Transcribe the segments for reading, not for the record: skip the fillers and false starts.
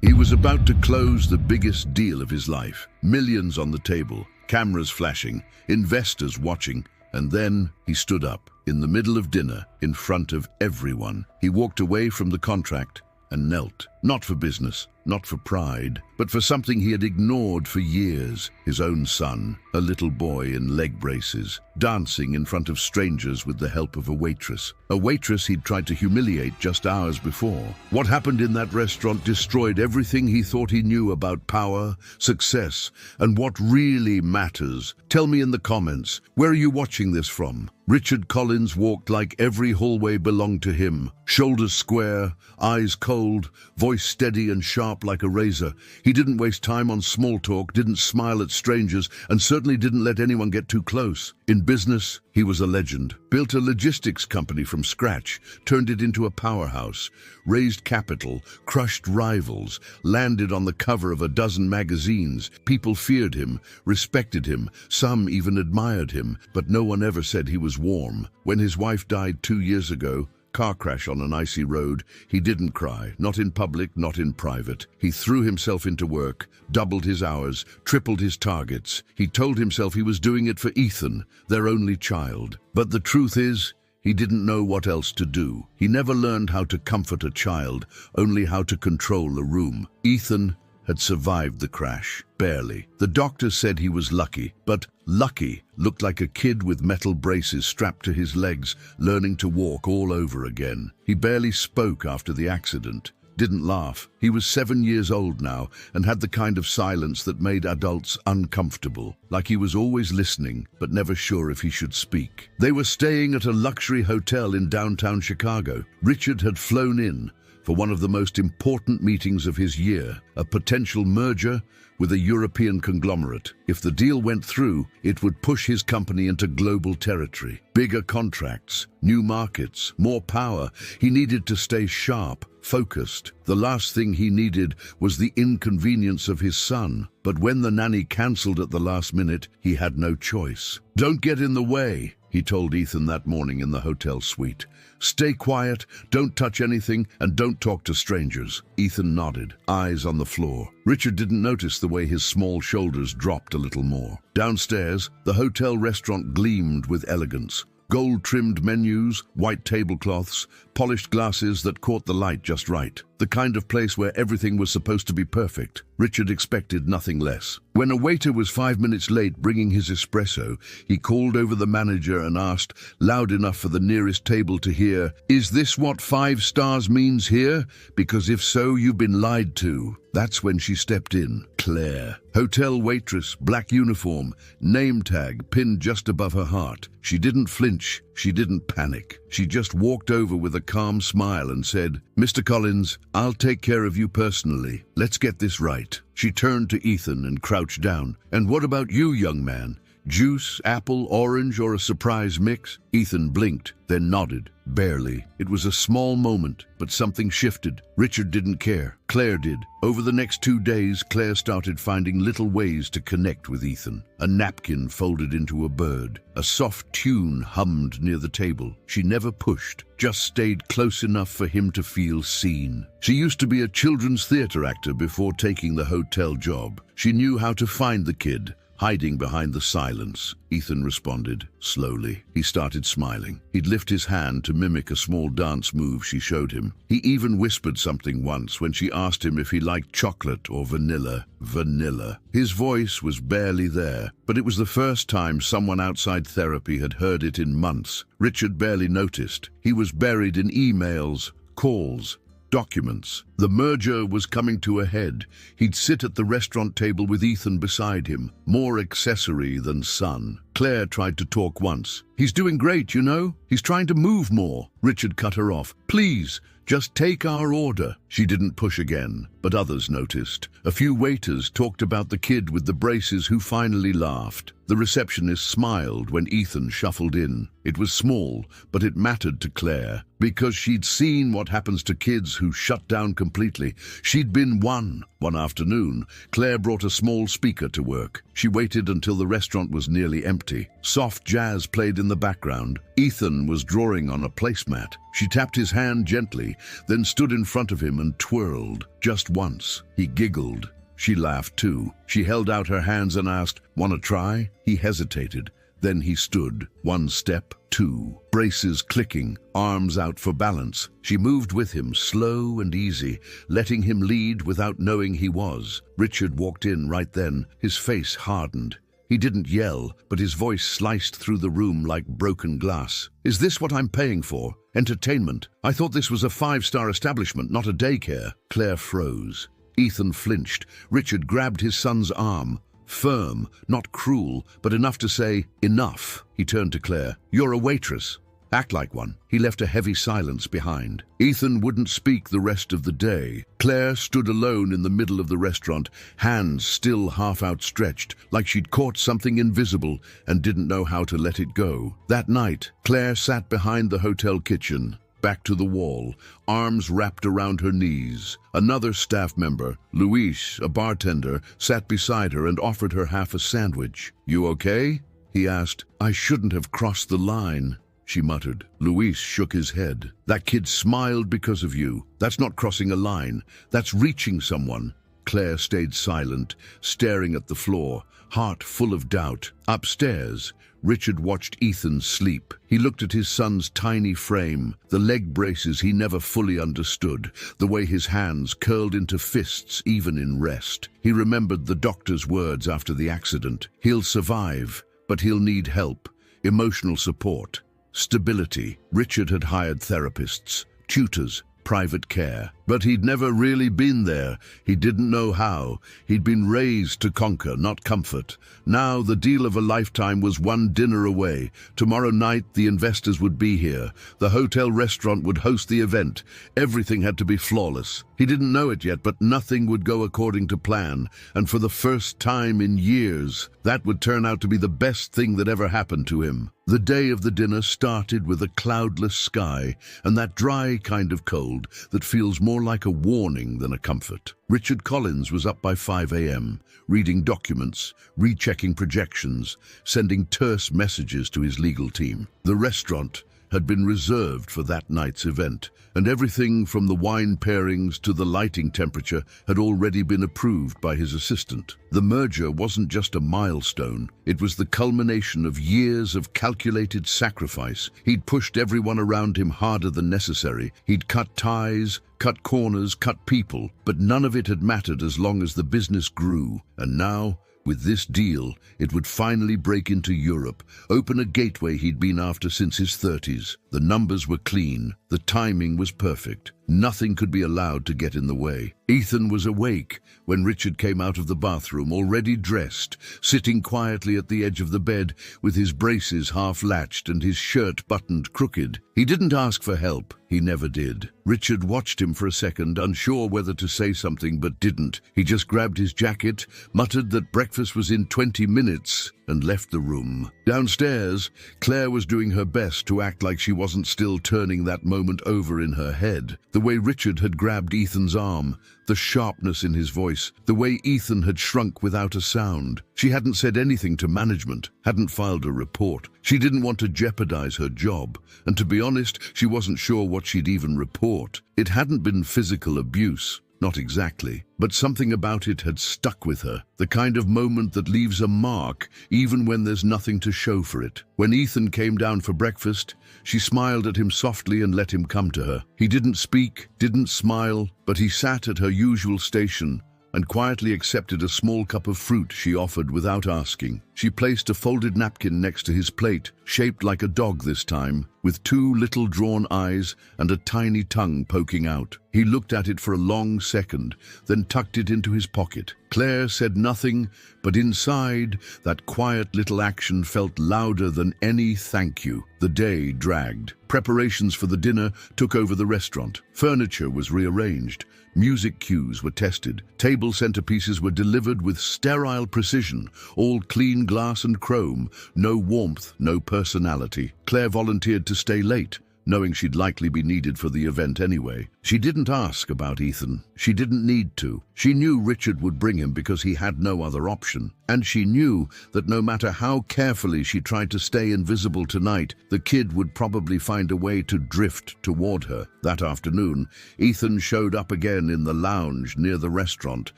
He was about to close the biggest deal of his life. Millions on the table, cameras flashing, investors watching, and then he stood up, in the middle of dinner, in front of everyone. He walked away from the contract and knelt, not for business, not for pride, but for something he had ignored for years, his own son, a little boy in leg braces, dancing in front of strangers with the help of a waitress. A waitress he'd tried to humiliate just hours before. What happened in that restaurant destroyed everything he thought he knew about power, success, and what really matters. Tell me in the comments, where are you watching this from? Richard Collins walked like every hallway belonged to him. Shoulders square, eyes cold, voice steady and sharp like a razor. He didn't waste time on small talk, didn't smile at strangers, and certainly didn't let anyone get too close. In business, he was a legend. Built a logistics company from scratch, turned it into a powerhouse, raised capital, crushed rivals, landed on the cover of a dozen magazines. People feared him, respected him, some even admired him, but no one ever said he was warm. When his wife died 2 years ago, car crash on an icy road, he didn't cry, not in public, not in private. He threw himself into work, doubled his hours, tripled his targets. He told himself he was doing it for Ethan, their only child. But the truth is, he didn't know what else to do. He never learned how to comfort a child, only how to control a room. Ethan had survived the crash, barely. The doctor said he was lucky, but lucky looked like a kid with metal braces strapped to his legs, learning to walk all over again. He barely spoke after the accident, didn't laugh. He was 7 years old now and had the kind of silence that made adults uncomfortable, like he was always listening but never sure if he should speak. They were staying at a luxury hotel in downtown Chicago. Richard had flown in for one of the most important meetings of his year, a potential merger with a European conglomerate. If the deal went through, it would push his company into global territory. Bigger contracts, new markets, more power. He needed to stay sharp, focused. The last thing he needed was the inconvenience of his son. But when the nanny cancelled at the last minute, he had no choice. "Don't get in the way," he told Ethan that morning in the hotel suite. "Stay quiet, don't touch anything, and don't talk to strangers." Ethan nodded, eyes on the floor. Richard didn't notice the way his small shoulders dropped a little more. Downstairs, the hotel restaurant gleamed with elegance. Gold-trimmed menus, white tablecloths, polished glasses that caught the light just right. The kind of place where everything was supposed to be perfect. Richard expected nothing less. When a waiter was 5 minutes late bringing his espresso, he called over the manager and asked, loud enough for the nearest table to hear, "Is this what 5 stars means here? Because if so, you've been lied to." That's when she stepped in. Claire. Hotel waitress, black uniform, name tag pinned just above her heart. She didn't flinch. She didn't panic. She just walked over with a calm smile and said, "Mr. Collins, I'll take care of you personally. Let's get this right." She turned to Ethan and crouched down. "And what about you, young man? Juice, apple, orange, or a surprise mix?" Ethan blinked, then nodded, barely. It was a small moment, but something shifted. Richard didn't care. Claire did. Over the next 2 days, Claire started finding little ways to connect with Ethan. A napkin folded into a bird. A soft tune hummed near the table. She never pushed, just stayed close enough for him to feel seen. She used to be a children's theater actor before taking the hotel job. She knew how to find the kid, hiding behind the silence. Ethan responded, slowly. He started smiling. He'd lift his hand to mimic a small dance move she showed him. He even whispered something once when she asked him if he liked chocolate or vanilla. Vanilla. His voice was barely there, but it was the first time someone outside therapy had heard it in months. Richard barely noticed. He was buried in emails, calls, documents. The merger was coming to a head. He'd sit at the restaurant table with Ethan beside him, more accessory than son. Claire tried to talk once. "He's doing great, you know. He's trying to move more." Richard cut her off. "Please, just take our order." She didn't push again, but others noticed. A few waiters talked about the kid with the braces who finally laughed. The receptionist smiled when Ethan shuffled in. It was small, but it mattered to Claire, because she'd seen what happens to kids who shut down completely. She'd been one. One afternoon, Claire brought a small speaker to work. She waited until the restaurant was nearly empty. Soft jazz played in the background. Ethan was drawing on a placemat. She tapped his hand gently, then stood in front of him and twirled. Just once. He giggled. She laughed too. She held out her hands and asked, "Want to try?" He hesitated. Then he stood. One step, two. Braces clicking, arms out for balance. She moved with him, slow and easy, letting him lead without knowing he was. Richard walked in right then, his face hardened. He didn't yell, but his voice sliced through the room like broken glass. "Is this what I'm paying for? Entertainment? I thought this was a 5-star establishment, not a daycare." Claire froze. Ethan flinched. Richard grabbed his son's arm. Firm, not cruel, but enough to say, "Enough." He turned to Claire. "You're a waitress. Act like one." He left a heavy silence behind. Ethan wouldn't speak the rest of the day. Claire stood alone in the middle of the restaurant, hands still half outstretched, like she'd caught something invisible and didn't know how to let it go. That night, Claire sat behind the hotel kitchen, back to the wall, arms wrapped around her knees. Another staff member, Luis, a bartender, sat beside her and offered her half a sandwich. "You okay?" he asked. "I shouldn't have crossed the line," she muttered. Luis shook his head. "That kid smiled because of you. That's not crossing a line. That's reaching someone." Claire stayed silent, staring at the floor, heart full of doubt. Upstairs, Richard watched Ethan sleep. He looked at his son's tiny frame, the leg braces he never fully understood, the way his hands curled into fists even in rest. He remembered the doctor's words after the accident. "He'll survive, but he'll need help, emotional support, stability." Richard had hired therapists, tutors, private care. But he'd never really been there. He didn't know how. He'd been raised to conquer, not comfort. Now the deal of a lifetime was one dinner away. Tomorrow night the investors would be here. The hotel restaurant would host the event. Everything had to be flawless. He didn't know it yet, but nothing would go according to plan. And for the first time in years, that would turn out to be the best thing that ever happened to him. The day of the dinner started with a cloudless sky and that dry kind of cold that feels more like a warning than a comfort. Richard Collins was up by 5 a.m., reading documents, rechecking projections, sending terse messages to his legal team. The restaurant had been reserved for that night's event, and everything from the wine pairings to the lighting temperature had already been approved by his assistant. The merger wasn't just a milestone, it was the culmination of years of calculated sacrifice. He'd pushed everyone around him harder than necessary. He'd cut ties, cut corners, cut people, but none of it had mattered as long as the business grew. And now, with this deal, it would finally break into Europe, open a gateway he'd been after since his 30s. The numbers were clean, the timing was perfect. Nothing could be allowed to get in the way. Ethan was awake when Richard came out of the bathroom, already dressed, sitting quietly at the edge of the bed with his braces half latched and his shirt buttoned crooked. He didn't ask for help. He never did. Richard watched him for a second, unsure whether to say something, but didn't. He just grabbed his jacket, muttered that breakfast was in 20 minutes, and left the room. Downstairs, Claire was doing her best to act like she wasn't still turning that moment over in her head. The way Richard had grabbed Ethan's arm, the sharpness in his voice, the way Ethan had shrunk without a sound. She hadn't said anything to management, hadn't filed a report. She didn't want to jeopardize her job, and to be honest, she wasn't sure what she'd even report. It hadn't been physical abuse. Not exactly, but something about it had stuck with her, the kind of moment that leaves a mark even when there's nothing to show for it. When Ethan came down for breakfast, she smiled at him softly and let him come to her. He didn't speak, didn't smile, but he sat at her usual station and quietly accepted a small cup of fruit she offered without asking. She placed a folded napkin next to his plate, shaped like a dog this time, with 2 little drawn eyes and a tiny tongue poking out. He looked at it for a long second, then tucked it into his pocket. Claire said nothing, but inside, that quiet little action felt louder than any thank you. The day dragged. Preparations for the dinner took over the restaurant. Furniture was rearranged. Music cues were tested. Table centerpieces were delivered with sterile precision, all clean glass and chrome, no warmth, no personality. Claire volunteered to stay late, knowing she'd likely be needed for the event anyway. She didn't ask about Ethan. She didn't need to. She knew Richard would bring him because he had no other option. And she knew that no matter how carefully she tried to stay invisible tonight, the kid would probably find a way to drift toward her. That afternoon, Ethan showed up again in the lounge near the restaurant,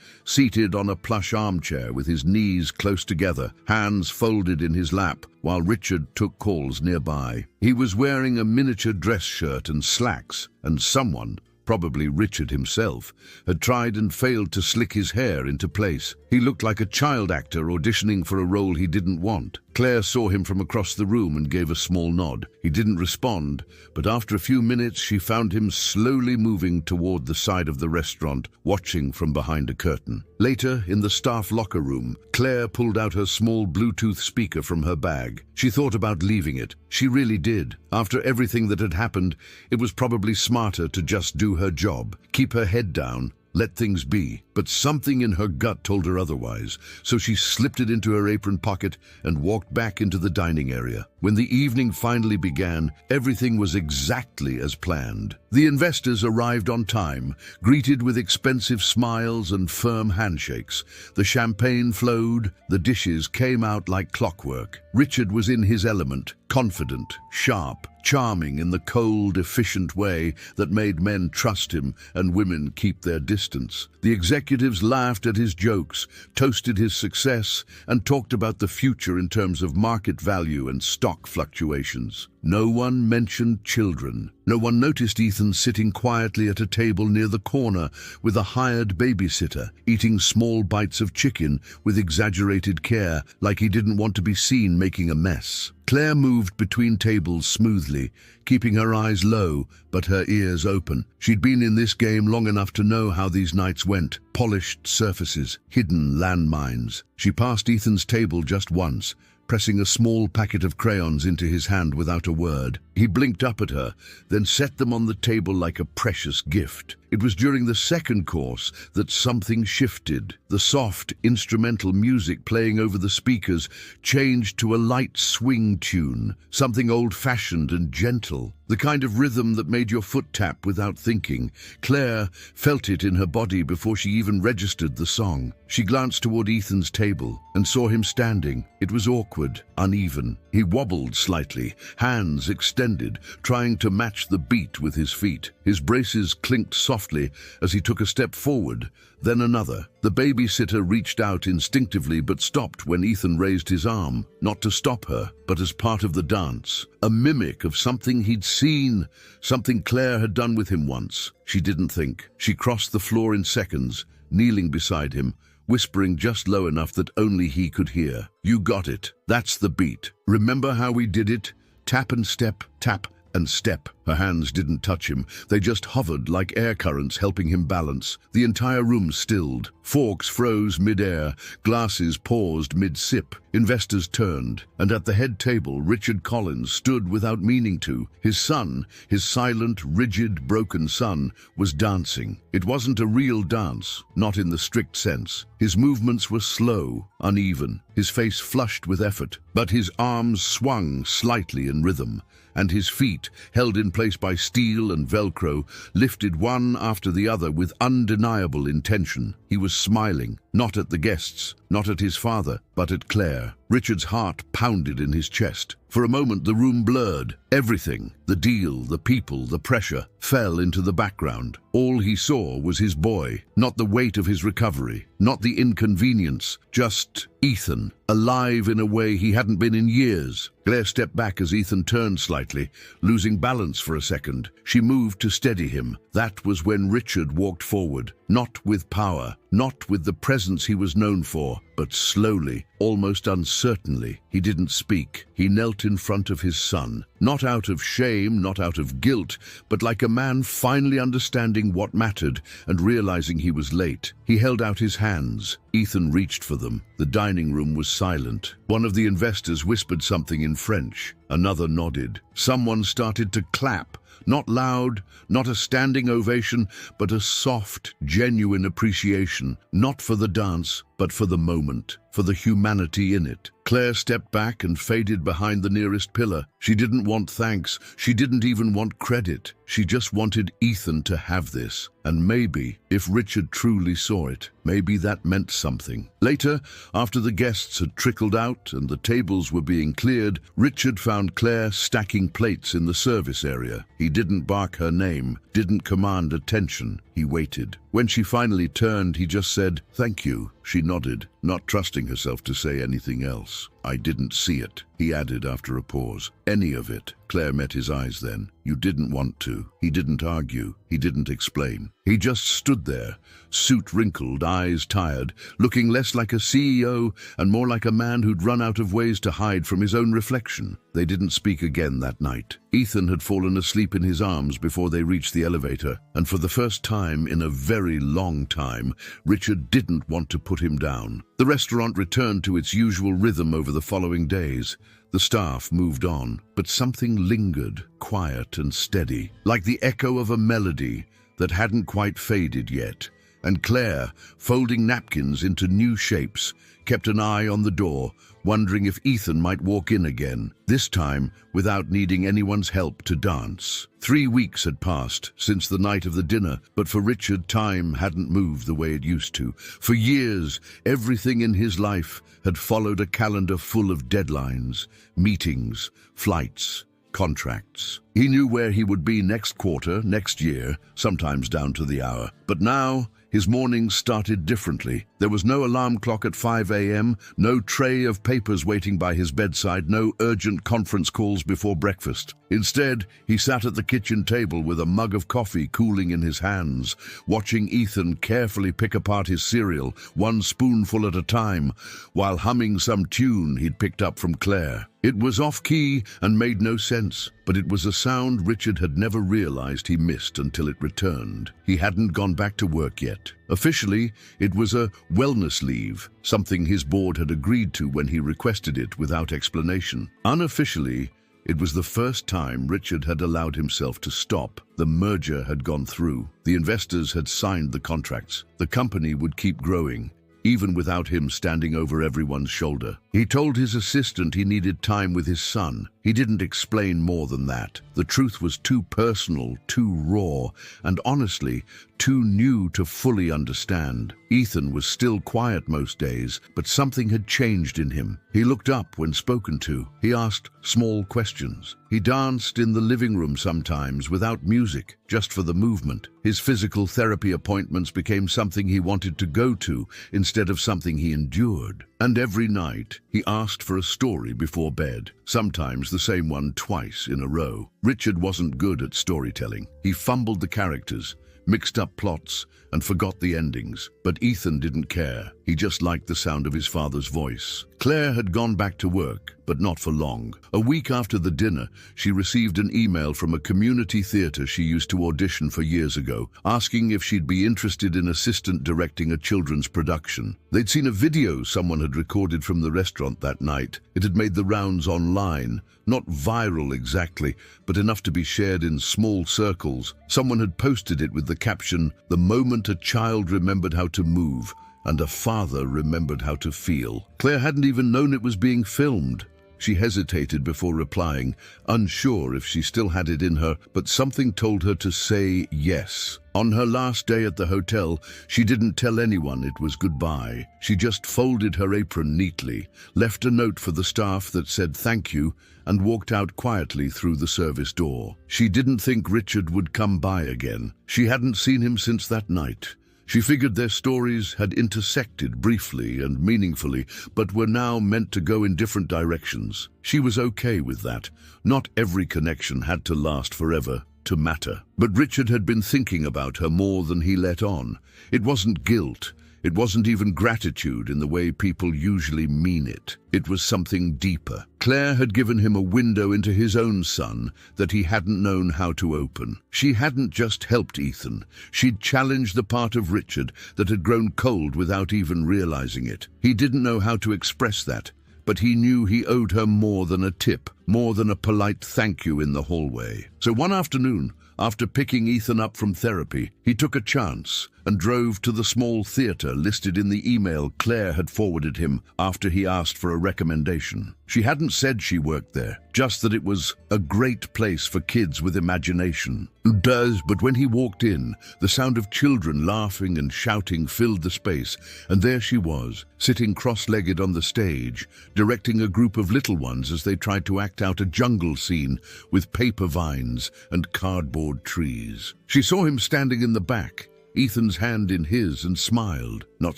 seated on a plush armchair with his knees close together, hands folded in his lap, while Richard took calls nearby. He was wearing a miniature dress shirt and slacks, and someone, probably Richard himself, had tried and failed to slick his hair into place. He looked like a child actor auditioning for a role he didn't want. Claire saw him from across the room and gave a small nod. He didn't respond, but after a few minutes she found him slowly moving toward the side of the restaurant, watching from behind a curtain. Later, in the staff locker room, Claire pulled out her small Bluetooth speaker from her bag. She thought about leaving it. She really did. After everything that had happened, it was probably smarter to just do her job, keep her head down, let things be. But something in her gut told her otherwise, so she slipped it into her apron pocket and walked back into the dining area. When the evening finally began, everything was exactly as planned. The investors arrived on time, greeted with expensive smiles and firm handshakes. The champagne flowed, the dishes came out like clockwork. Richard was in his element, confident, sharp, charming in the cold, efficient way that made men trust him and women keep their distance. The executives laughed at his jokes, toasted his success, and talked about the future in terms of market value and stock fluctuations. No one mentioned children. No one noticed Ethan sitting quietly at a table near the corner with a hired babysitter, eating small bites of chicken with exaggerated care, like he didn't want to be seen making a mess. Claire moved between tables smoothly, keeping her eyes low but her ears open. She'd been in this game long enough to know how these nights went. Polished surfaces, hidden landmines. She passed Ethan's table just once, pressing a small packet of crayons into his hand without a word. He blinked up at her, then set them on the table like a precious gift. It was during the second course that something shifted. The soft, instrumental music playing over the speakers changed to a light swing tune, something old-fashioned and gentle, the kind of rhythm that made your foot tap without thinking. Claire felt it in her body before she even registered the song. She glanced toward Ethan's table and saw him standing. It was awkward, uneven. He wobbled slightly, hands extended, trying to match the beat with his feet. His braces clinked softly as he took a step forward, then another. The babysitter reached out instinctively but stopped when Ethan raised his arm, not to stop her, but as part of the dance. A mimic of something he'd seen, something Claire had done with him once. She didn't think. She crossed the floor in seconds, kneeling beside him, whispering just low enough that only he could hear. "You got it. That's the beat. Remember how we did it? Tap and step, tap and step." Her hands didn't touch him. They just hovered like air currents, helping him balance. The entire room stilled. Forks froze mid-air. Glasses paused mid-sip. Investors turned. And at the head table, Richard Collins stood without meaning to. His son, his silent, rigid, broken son, was dancing. It wasn't a real dance, not in the strict sense. His movements were slow, uneven, his face flushed with effort, but his arms swung slightly in rhythm, and his feet, held in place by steel and Velcro, lifted one after the other with undeniable intention. He was smiling, not at the guests, not at his father, but at Claire. Richard's heart pounded in his chest. For a moment the room blurred. Everything, the deal, the people, the pressure, fell into the background. All he saw was his boy, not the weight of his recovery, not the inconvenience, just Ethan, alive in a way he hadn't been in years. Claire stepped back as Ethan turned slightly, losing balance for a second. She moved to steady him. That was when Richard walked forward, not with power, not with the presence he was known for, but slowly, almost uncertainly. He didn't speak. He knelt in front of his son, not out of shame, not out of guilt, but like a man finally understanding what mattered and realizing he was late. He held out his hands. Ethan reached for them. The dining room was silent. One of the investors whispered something in French. Another nodded. Someone started to clap. Not loud, not a standing ovation, but a soft, genuine appreciation, not for the dance, but for the moment, for the humanity in it. Claire stepped back and faded behind the nearest pillar. She didn't want thanks. She didn't even want credit. She just wanted Ethan to have this. And maybe, if Richard truly saw it, maybe that meant something. Later, after the guests had trickled out and the tables were being cleared, Richard found Claire stacking plates in the service area. He didn't bark her name, didn't command attention. He waited. When she finally turned, he just said, "Thank you." She nodded, not trusting herself to say anything else. "I didn't see it," he added after a pause. "Any of it." Claire met his eyes then. "You didn't want to." He didn't argue. He didn't explain. He just stood there, suit wrinkled, eyes tired, looking less like a CEO and more like a man who'd run out of ways to hide from his own reflection. They didn't speak again that night. Ethan had fallen asleep in his arms before they reached the elevator, and for the first time in a very long time, Richard didn't want to put him down. The restaurant returned to its usual rhythm over the following days. The staff moved on, but something lingered, quiet and steady, like the echo of a melody that hadn't quite faded yet. And Claire, folding napkins into new shapes, kept an eye on the door, wondering if Ethan might walk in again, this time without needing anyone's help to dance. 3 weeks had passed since the night of the dinner, but for Richard, time hadn't moved the way it used to. For years, everything in his life had followed a calendar full of deadlines, meetings, flights, contracts. He knew where he would be next quarter, next year, sometimes down to the hour. But now, his mornings started differently. There was no alarm clock at 5 a.m., no tray of papers waiting by his bedside, no urgent conference calls before breakfast. Instead, he sat at the kitchen table with a mug of coffee cooling in his hands, watching Ethan carefully pick apart his cereal, one spoonful at a time, while humming some tune he'd picked up from Claire. It was off-key and made no sense, but it was a sound Richard had never realized he missed until it returned. He hadn't gone back to work yet. Officially, it was a wellness leave, something his board had agreed to when he requested it without explanation. Unofficially, it was the first time Richard had allowed himself to stop. The merger had gone through. The investors had signed the contracts. The company would keep growing, even without him standing over everyone's shoulder. He told his assistant he needed time with his son. He didn't explain more than that. The truth was too personal, too raw, and honestly, too new to fully understand. Ethan was still quiet most days, but something had changed in him. He looked up when spoken to. He asked small questions. He danced in the living room sometimes without music, just for the movement. His physical therapy appointments became something he wanted to go to instead of something he endured. And every night, he asked for a story before bed, sometimes the same one twice in a row. Richard wasn't good at storytelling. He fumbled the characters, mixed up plots, and forgot the endings. But Ethan didn't care. He just liked the sound of his father's voice. Claire had gone back to work, but not for long. A week after the dinner, she received an email from a community theater she used to audition for years ago, asking if she'd be interested in assistant directing a children's production. They'd seen a video someone had recorded from the restaurant that night. It had made the rounds online. Not viral exactly, but enough to be shared in small circles. Someone had posted it with the caption, "The moment a child remembered how to move, and a father remembered how to feel." Claire hadn't even known it was being filmed. She hesitated before replying, unsure if she still had it in her, but something told her to say yes. On her last day at the hotel, she didn't tell anyone it was goodbye. She just folded her apron neatly, left a note for the staff that said thank you, and walked out quietly through the service door. She didn't think Richard would come by again. She hadn't seen him since that night. She figured their stories had intersected briefly and meaningfully, but were now meant to go in different directions. She was okay with that. Not every connection had to last forever, to matter. But Richard had been thinking about her more than he let on. It wasn't guilt. It wasn't even gratitude in the way people usually mean it. It was something deeper. Claire had given him a window into his own son that he hadn't known how to open. She hadn't just helped Ethan. She'd challenged the part of Richard that had grown cold without even realizing it. He didn't know how to express that, but he knew he owed her more than a tip, more than a polite thank you in the hallway. So one afternoon, After picking Ethan up from therapy, he took a chance and drove to the small theater listed in the email Claire had forwarded him after he asked for a recommendation. She hadn't said she worked there, just that it was a great place for kids with imagination. But when he walked in, the sound of children laughing and shouting filled the space, and there she was, sitting cross-legged on the stage, directing a group of little ones as they tried to act out a jungle scene with paper vines and cardboard trees. She saw him standing in the back, Ethan's hand in his, and smiled, not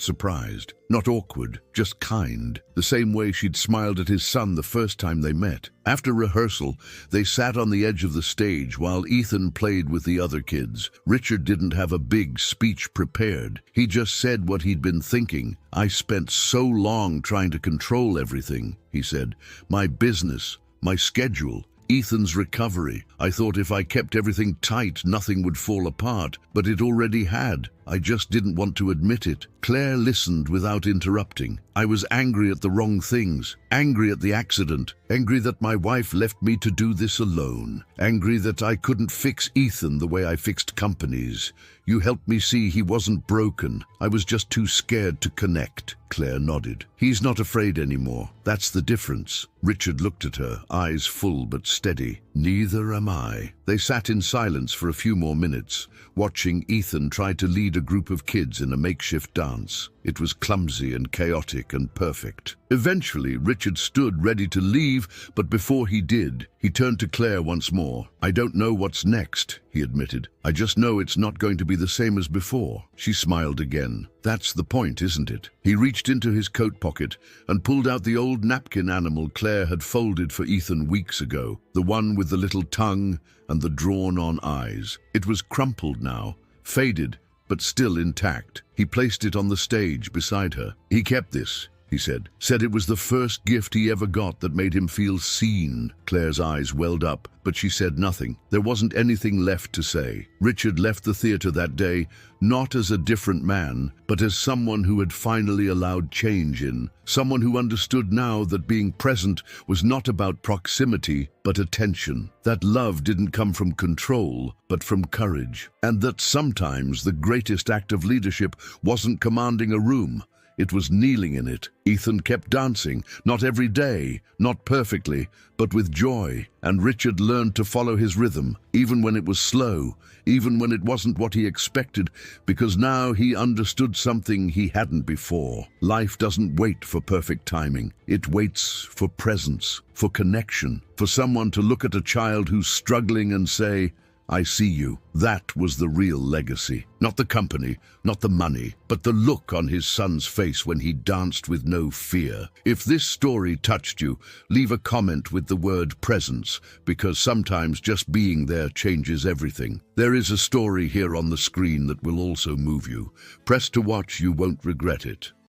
surprised, not awkward, just kind, the same way she'd smiled at his son the first time they met. After rehearsal, they sat on the edge of the stage while Ethan played with the other kids. Richard didn't have a big speech prepared. He just said what he'd been thinking. "I spent so long trying to control everything," he said. "My business, my schedule, Ethan's recovery. I thought if I kept everything tight, nothing would fall apart, but it already had. I just didn't want to admit it." Claire listened without interrupting. "I was angry at the wrong things, angry at the accident, angry that my wife left me to do this alone, angry that I couldn't fix Ethan the way I fixed companies. You helped me see he wasn't broken. I was just too scared to connect." Claire nodded. "He's not afraid anymore. That's the difference." Richard looked at her, eyes full but steady. "Neither am I." They sat in silence for a few more minutes, watching Ethan try to lead a group of kids in a makeshift dance. It was clumsy and chaotic and perfect. Eventually, Richard stood ready to leave, but before he did, he turned to Claire once more. "I don't know what's next," he admitted. "I just know it's not going to be the same as before." She smiled again. "That's the point, isn't it?" He reached into his coat pocket and pulled out the old napkin animal Claire had folded for Ethan weeks ago, the one with the little tongue and the drawn-on eyes. It was crumpled now, faded, but still intact. He placed it on the stage beside her. "He kept this," he said it was the first gift he ever got that made him feel seen. Claire's eyes welled up, but she said nothing. There wasn't anything left to say. Richard left the theater that day, not as a different man, but as someone who had finally allowed change in, someone who understood now that being present was not about proximity, but attention, that love didn't come from control, but from courage, and that sometimes the greatest act of leadership wasn't commanding a room, it was kneeling in it. Ethan kept dancing, not every day, not perfectly, but with joy, and Richard learned to follow his rhythm, even when it was slow, even when it wasn't what he expected, because now he understood something he hadn't before. Life doesn't wait for perfect timing. It waits for presence, for connection, for someone to look at a child who's struggling and say, "I see you." That was the real legacy. Not the company, not the money, but the look on his son's face when he danced with no fear. If this story touched you, leave a comment with the word presence, because sometimes just being there changes everything. There is a story here on the screen that will also move you. Press to watch, you won't regret it.